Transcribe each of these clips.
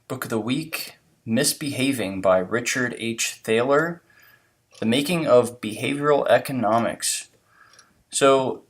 Book of the Week, Misbehaving by Richard H. Thaler, The Making of Behavioral Economics. So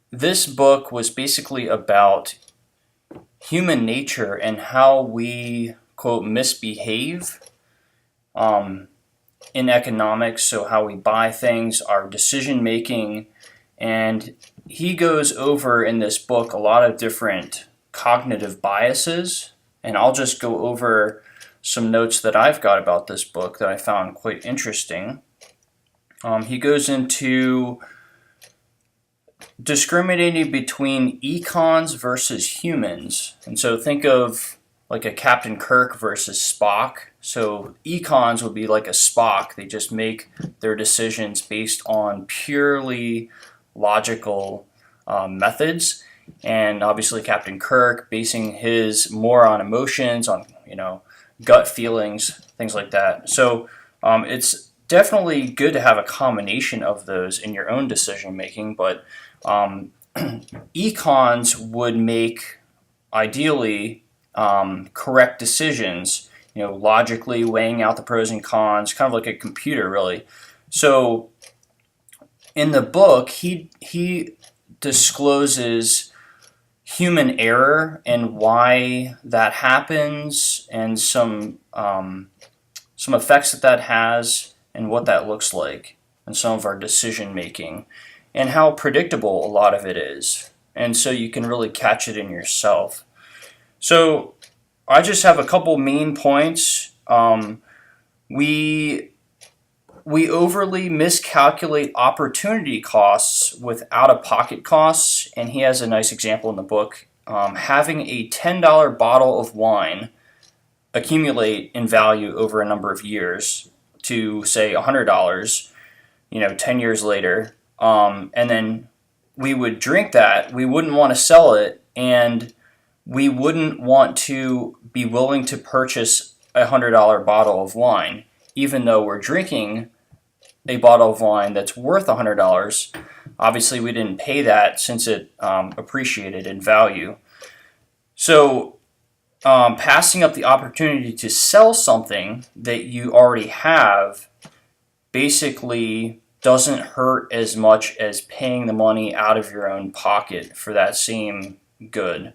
this book was basically about human nature and how we, quote, misbehave in economics, so how we buy things, our decision making, and he goes over in this book a lot of different cognitive biases, and I'll just go over some notes that I've got about this book that I found quite interesting. He goes into discriminating between econs versus humans, and so think of like a Captain Kirk versus Spock. So econs would be like a Spock. They just make their decisions based on purely logical methods, and obviously Captain Kirk basing his more on emotions, on gut feelings, things like that. So it's definitely good to have a combination of those in your own decision making, but econs would make ideally correct decisions, logically weighing out the pros and cons, kind of like a computer, really. So in the book, he discloses human error and why that happens, and some effects that has, and what that looks like, and some of our decision making, and how predictable a lot of it is. And so you can really catch it in yourself. So I just have a couple main points. We overly miscalculate opportunity costs with out-of-pocket costs, and he has a nice example in the book. Having a $10 bottle of wine accumulate in value over a number of years to, say, $100, 10 years later, and then we would drink that, we wouldn't want to sell it, and we wouldn't want to be willing to purchase a $100 bottle of wine, even though we're drinking a bottle of wine that's worth $100. Obviously, we didn't pay that since it appreciated in value. So passing up the opportunity to sell something that you already have basically doesn't hurt as much as paying the money out of your own pocket for that same good.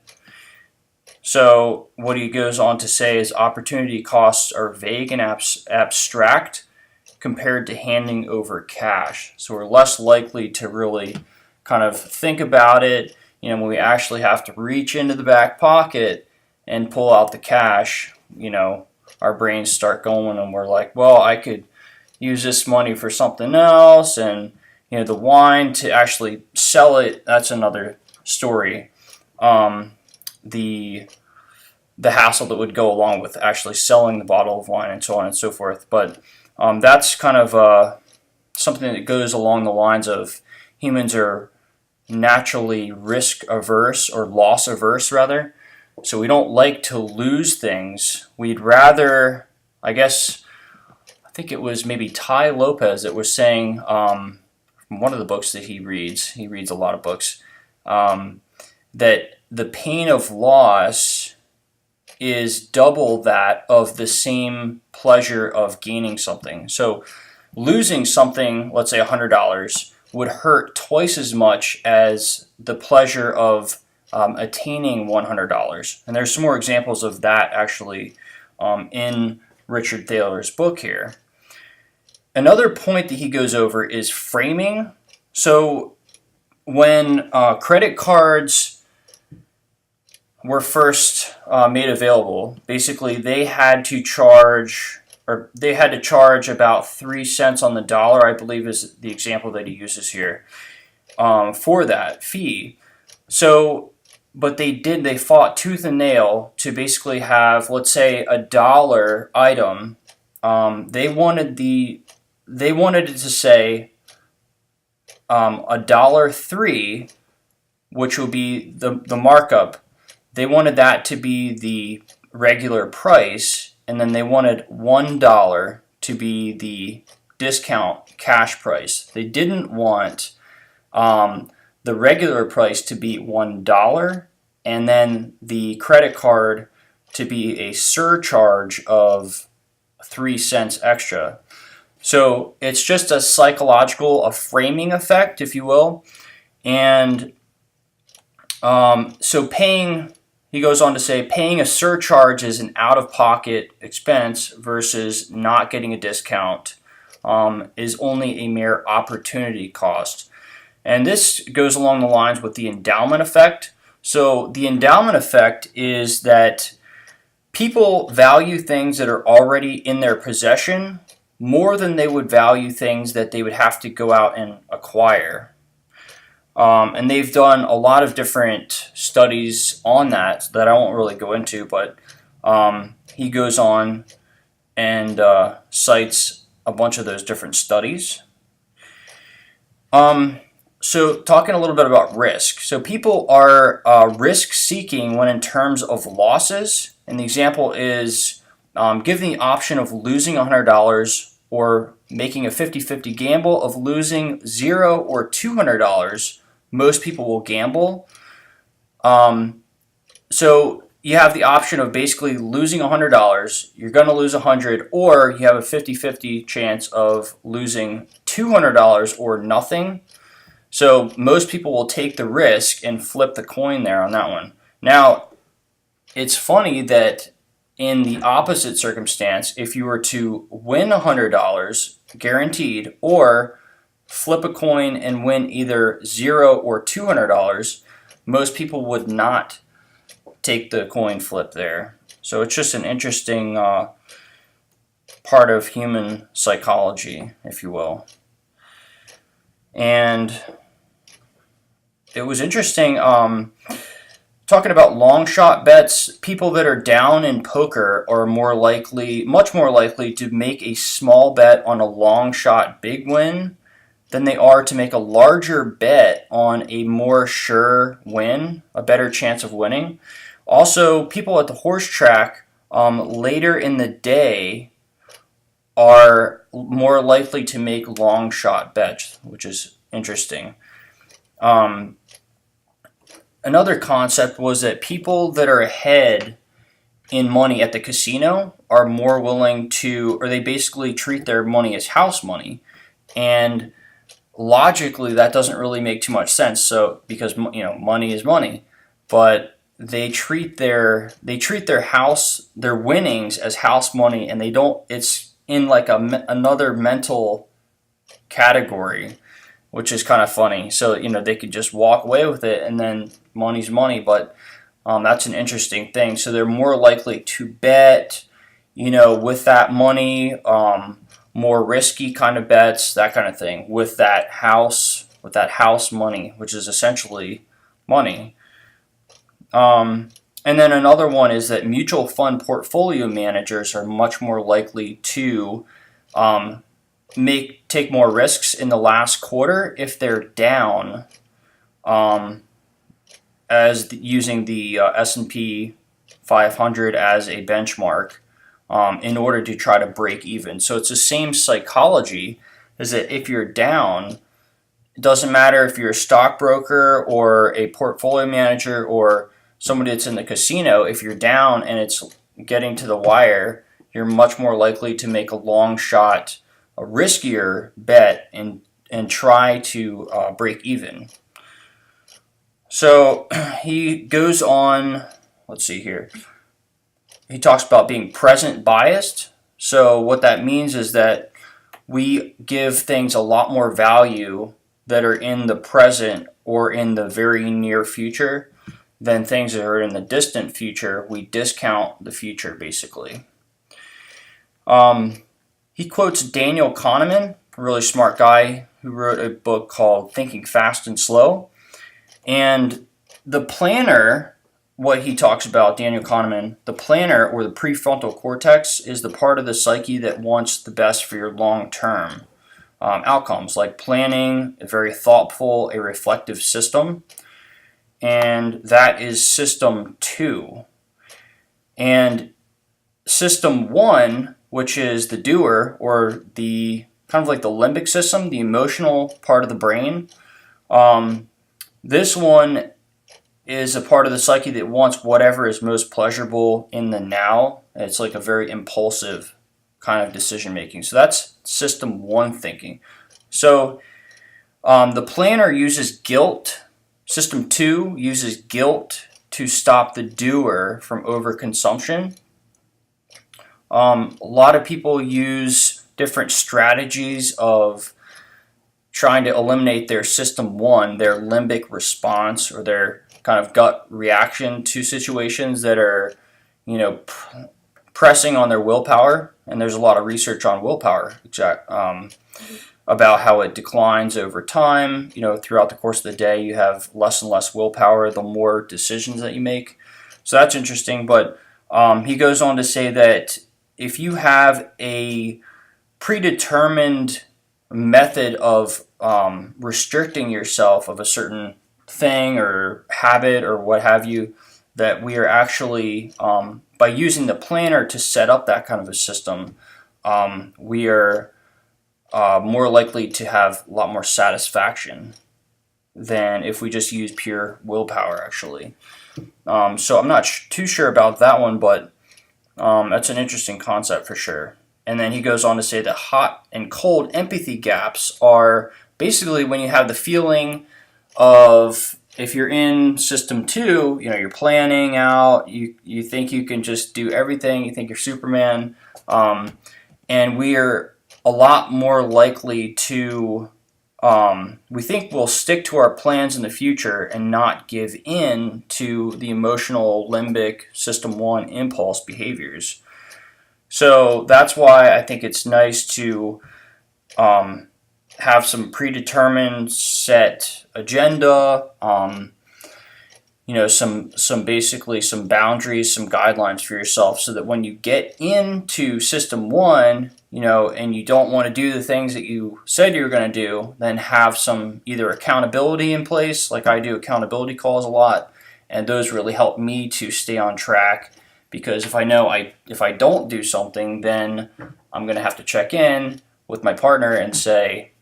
So what he goes on to say is opportunity costs are vague and abstract compared to handing over cash. So we're less likely to really kind of think about it. When we actually have to reach into the back pocket and pull out the cash, our brains start going and we're like, well, I could use this money for something else, and the wine to actually sell it, that's another story. The hassle that would go along with actually selling the bottle of wine and so on and so forth. But that's kind of something that goes along the lines of humans are naturally risk averse, or loss averse rather. So we don't like to lose things. We'd rather, I think it was maybe Ty Lopez that was saying, from one of the books that he reads a lot of books, that the pain of loss is double that of the same pleasure of gaining something. So losing something, let's say $100, would hurt twice as much as the pleasure of attaining $100. And there's some more examples of that actually in Richard Thaler's book here. Another point that he goes over is framing. So when credit cards were first made available, basically they had to charge about 3 cents on the dollar, I believe is the example that he uses here, for that fee. So, but they fought tooth and nail to basically have, let's say, a dollar item. They wanted it to say $1.03, which would be the markup. They wanted that to be the regular price, and then they wanted $1 to be the discount cash price. They didn't want the regular price to be $1, and then the credit card to be a surcharge of 3 cents extra. So it's just a psychological, a framing effect, if you will. And so he goes on to say, paying a surcharge is an out-of-pocket expense versus not getting a discount is only a mere opportunity cost. And this goes along the lines with the endowment effect. So the endowment effect is that people value things that are already in their possession more than they would value things that they would have to go out and acquire. And they've done a lot of different studies on that I won't really go into, but he goes on and cites a bunch of those different studies. So talking a little bit about risk. So people are risk-seeking when in terms of losses. And the example is given the option of losing $100 or making a 50-50 gamble of losing $0 or $200, most people will gamble. So you have the option of basically losing $100, you're going to lose $100, or you have a 50-50 chance of losing $200 or nothing. So most people will take the risk and flip the coin there on that one. Now, it's funny that in the opposite circumstance, if you were to win $100 guaranteed or flip a coin and win either $0 or $200, most people would not take the coin flip there. So it's just an interesting part of human psychology, if you will. And it was interesting talking about long shot bets. People that are down in poker are much more likely to make a small bet on a long shot big win than they are to make a larger bet on a more sure win, a better chance of winning. Also, people at the horse track later in the day are more likely to make long shot bets, which is interesting. Another concept was that people that are ahead in money at the casino are more willing to, or they basically treat their money as house money. And logically, that doesn't really make too much sense. So because money is money, but they treat their winnings as house money, and they don't. It's in like another mental category, which is kind of funny. So they could just walk away with it, and then money's money. But that's an interesting thing. So they're more likely to bet, with that money. More risky kind of bets, that kind of thing, with that house money, which is essentially money. And then another one is that mutual fund portfolio managers are much more likely to take more risks in the last quarter if they're down, using the S&P 500 as a benchmark. In order to try to break even. So it's the same psychology, is that if you're down, it doesn't matter if you're a stockbroker or a portfolio manager or somebody that's in the casino, if you're down and it's getting to the wire, you're much more likely to make a long shot, a riskier bet and try to break even. So he goes on, let's see here. He talks about being present biased. So what that means is that we give things a lot more value that are in the present or in the very near future than things that are in the distant future. We discount the future, basically. He quotes Daniel Kahneman, a really smart guy who wrote a book called Thinking Fast and Slow. And the planner, what he talks about, Daniel Kahneman, the planner or the prefrontal cortex is the part of the psyche that wants the best for your long-term outcomes, like planning, a very thoughtful, a reflective system. And that is system 2. And system 1, which is the doer, or the kind of like the limbic system, the emotional part of the brain, this one is a part of the psyche that wants whatever is most pleasurable in the now. It's like a very impulsive kind of decision making. So that's system 1 thinking. So the planner uses guilt. System 2 uses guilt to stop the doer from overconsumption. A lot of people use different strategies of trying to eliminate their system 1, their limbic response, or their kind of gut reaction to situations that are, pressing on their willpower. And there's a lot of research on willpower, about how it declines over time. Throughout the course of the day, you have less and less willpower the more decisions that you make. So that's interesting. But he goes on to say that if you have a predetermined method of restricting yourself of a certain thing or habit or what have you, that we are actually, by using the planner to set up that kind of a system, we are more likely to have a lot more satisfaction than if we just use pure willpower, actually. So I'm not too sure about that one, but that's an interesting concept for sure. And then he goes on to say that hot and cold empathy gaps are basically when you have the feeling of, if you're in system 2, you're planning out, you think you can just do everything, you think you're Superman, and we are a lot more likely to, we think we'll stick to our plans in the future and not give in to the emotional limbic system 1 impulse behaviors. So that's why I think it's nice to have some predetermined set agenda, some basically some boundaries, some guidelines for yourself, so that when you get into system 1, and you don't want to do the things that you said you were going to do, then have some either accountability in place. Like I do accountability calls a lot, and those really help me to stay on track, because if I know if I don't do something, then I'm going to have to check in with my partner and say,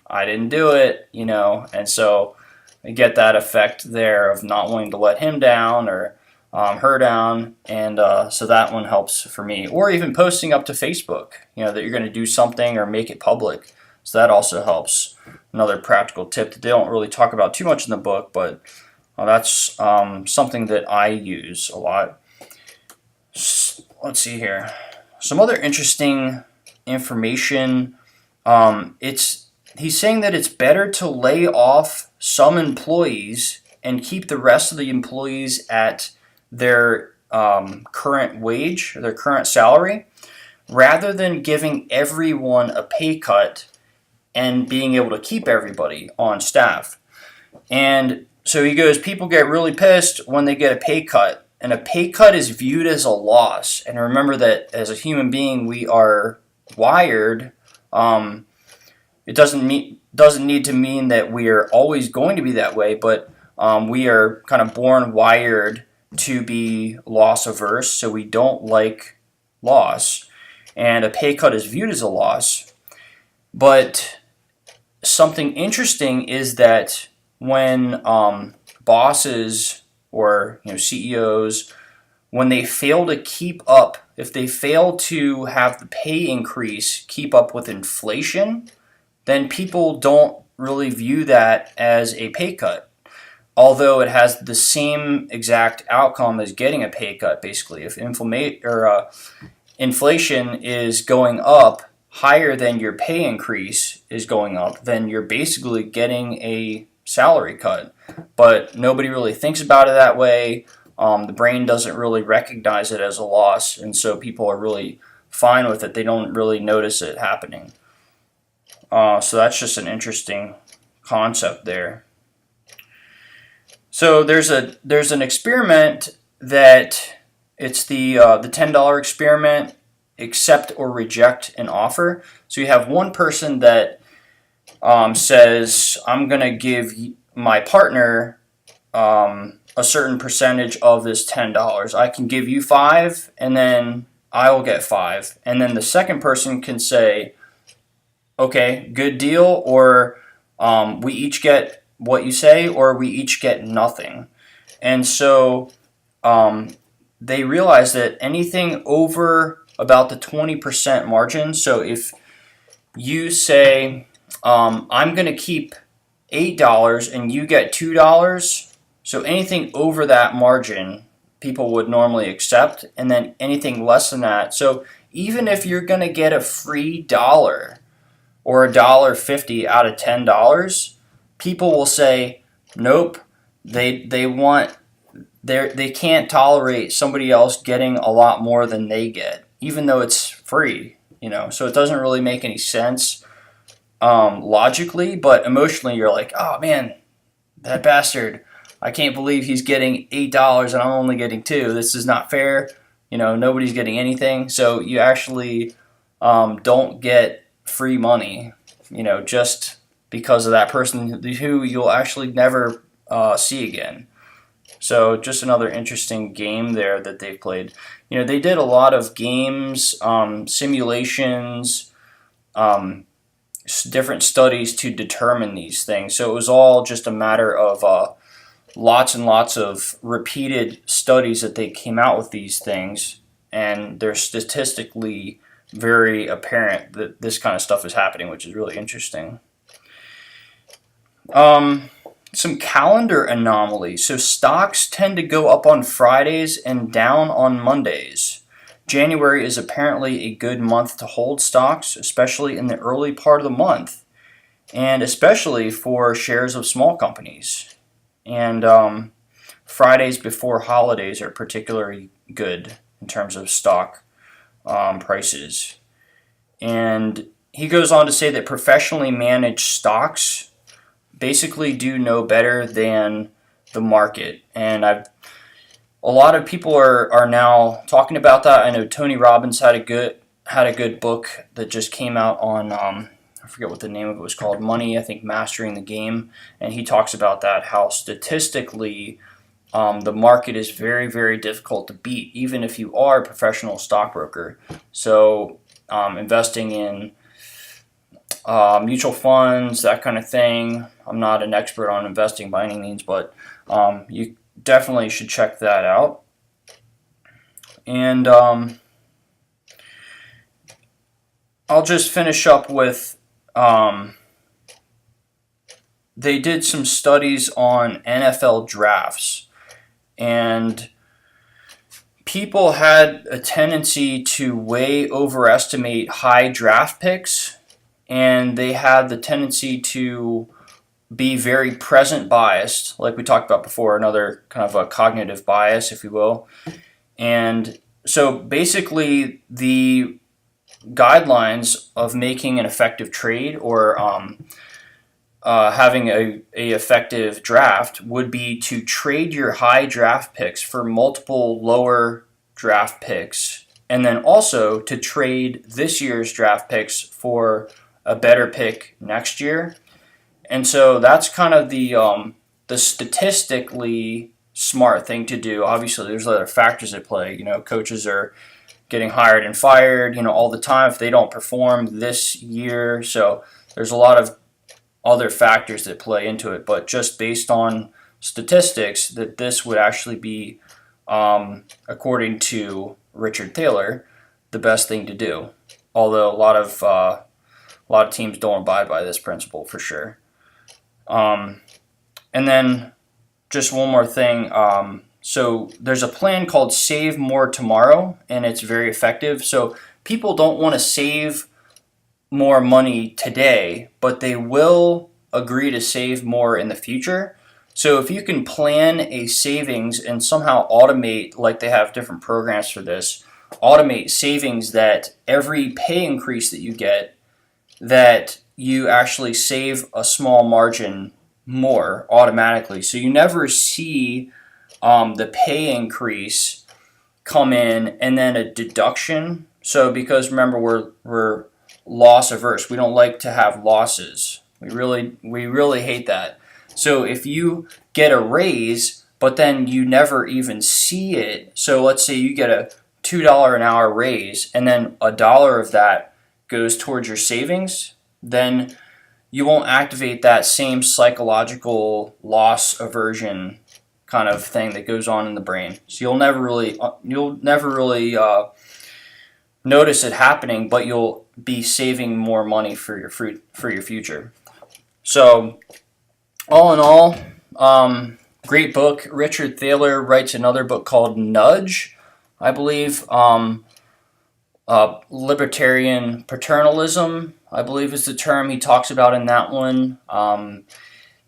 I didn't do it, and so I get that effect there of not wanting to let him down or her down, and so that one helps for me. Or even posting up to Facebook, that you're going to do something or make it public. So that also helps. Another practical tip that they don't really talk about too much in the book, but that's something that I use a lot. Let's see here. Some other interesting information. He's saying that it's better to lay off some employees and keep the rest of the employees at their current wage, their current salary, rather than giving everyone a pay cut and being able to keep everybody on staff. And so he goes, people get really pissed when they get a pay cut, and a pay cut is viewed as a loss. And remember that as a human being, we are wired. It doesn't need to mean that we are always going to be that way, but we are kind of born wired to be loss averse, so we don't like loss, and a pay cut is viewed as a loss. But something interesting is that when bosses or CEOs, when they fail to keep up, if they fail to have the pay increase keep up with inflation, then people don't really view that as a pay cut, although it has the same exact outcome as getting a pay cut. Basically, if inflation is going up higher than your pay increase is going up, then you're basically getting a salary cut. But nobody really thinks about it that way. The brain doesn't really recognize it as a loss, and so people are really fine with it. They don't really notice it happening. So that's just an interesting concept there. So there's an experiment that it's the $10 experiment, accept or reject an offer. So you have one person that says, I'm going to give my partner a certain percentage of this $10. I can give you $5, and then I will get $5. And then the second person can say, okay, good deal, or we each get what you say, or we each get nothing. And so they realized that anything over about the 20% margin, so if you say, I'm going to keep $8 and you get $2, so anything over that margin, people would normally accept, and then anything less than that. So even if you're going to get a free dollar or $1.50 out of $10, people will say, nope. They can't tolerate somebody else getting a lot more than they get, even though it's free. So it doesn't really make any sense logically, but emotionally, you're like, oh man, that bastard! I can't believe he's getting $8 and I'm only getting $2. This is not fair. Nobody's getting anything. So you actually don't get free money, just because of that person who you'll actually never see again. So just another interesting game there that they've played. They did a lot of games, simulations, different studies to determine these things. So it was all just a matter of lots and lots of repeated studies that they came out with these things, and they're statistically very apparent that this kind of stuff is happening, which is really interesting. Some calendar anomalies. So stocks tend to go up on Fridays and down on Mondays. January is apparently a good month to hold stocks, especially in the early part of the month, and especially for shares of small companies. And Fridays before holidays are particularly good in terms of stock prices. And he goes on to say that professionally managed stocks basically do no better than the market. And a lot of people are now talking about that. I know Tony Robbins had a good book that just came out on I forget what the name of it was called, Money, I think, Mastering the Game, and he talks about that, how statistically the market is very, very difficult to beat, even if you are a professional stockbroker. So investing in mutual funds, that kind of thing. I'm not an expert on investing by any means, but you definitely should check that out. And I'll just finish up with they did some studies on NFL drafts, and people had a tendency to way overestimate high draft picks, and they had the tendency to be very present biased, like we talked about before, another kind of a cognitive bias, if you will. And so basically the guidelines of making an effective trade or having a effective draft would be to trade your high draft picks for multiple lower draft picks, and then also to trade this year's draft picks for a better pick next year. And so that's kind of the statistically smart thing to do. Obviously, there's other factors at play. Coaches are getting hired and fired, all the time if they don't perform this year. So there's a lot of other factors that play into it. But just based on statistics, that this would actually be, according to Richard Thaler, the best thing to do. Although a lot of teams don't abide by this principle for sure. And then just one more thing. So there's a plan called Save More Tomorrow, and it's very effective. So people don't want to save more money today, but they will agree to save more in the future. So if you can plan a savings and somehow automate, like they have different programs for this, automate savings that every pay increase that you get, that you actually save a small margin more automatically. So you never see the pay increase come in and then a deduction. So because remember, we're loss averse. We don't like to have losses. We really hate that. So if you get a raise, but then you never even see it. So let's say you get a $2 an hour raise, and then $1 of that goes towards your savings, then you won't activate that same psychological loss aversion kind of thing that goes on in the brain. So you'll never really notice it happening, but you'll be saving more money for your future. So all in all, great book. Richard Thaler writes another book called Nudge, I believe. Libertarian paternalism, I believe is the term he talks about in that one.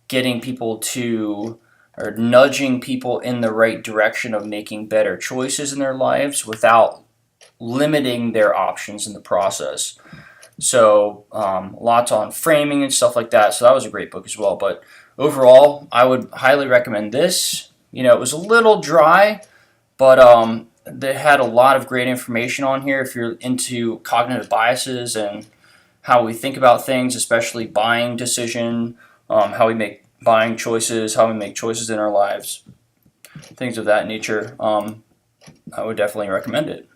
Getting people to, or nudging people in the right direction of making better choices in their lives without limiting their options in the process. So lots on framing and stuff like that. So that was a great book as well. But overall, I would highly recommend this. It was a little dry, but they had a lot of great information on here if you're into cognitive biases and how we think about things, especially buying decision, how we make buying choices, how we make choices in our lives, things of that nature. I would definitely recommend it.